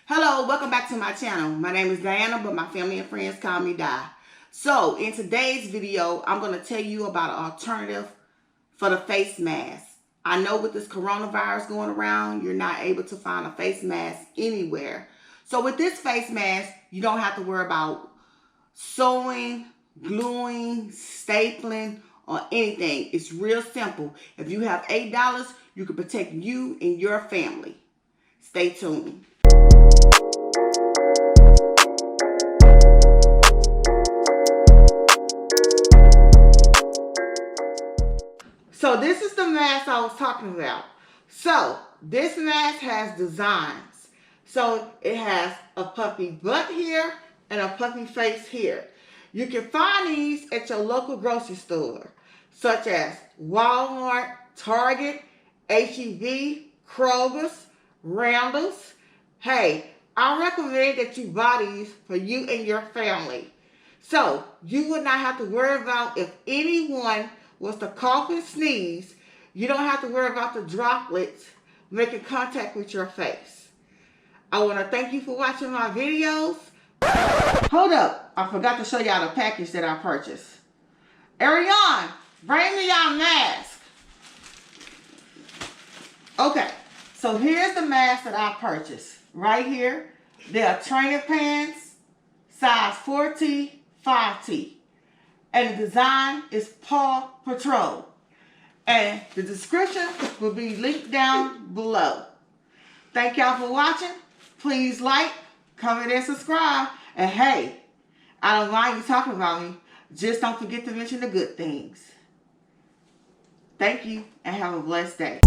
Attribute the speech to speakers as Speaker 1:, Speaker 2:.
Speaker 1: Hello, welcome back to my channel. My name is Diana, but my family and friends call me Di. So in today's video, I'm going to tell you about an alternative for the face mask. I know with this coronavirus going around, you're not able to find a face mask anywhere. So with this face mask, you don't have to worry about sewing, gluing, stapling, or anything. It's real simple. If you have $8, you can protect you and your family. Stay tuned. So this is the mask I was talking about. So this mask has designs. So it has a puppy butt here and a puppy face here. You can find these at your local grocery store, such as Walmart, Target, H-E-B, Kroger's, Randall's. Hey, I recommend that you buy these for you and your family. So you would not have to worry about if anyone was to cough and sneeze. You don't have to worry about the droplets making contact with your face. I want to thank you for watching my videos. Hold up, I forgot to show y'all the package that I purchased. Ariane, bring me y'all mask. Okay, so here's the mask that I purchased. Right here, they are training pants, size 4T, 5T. And the design is Paw Patrol. And the description will be linked down below. Thank y'all for watching. Please like, comment, and subscribe. And hey, I don't mind you talking about me. Just don't forget to mention the good things. Thank you and have a blessed day.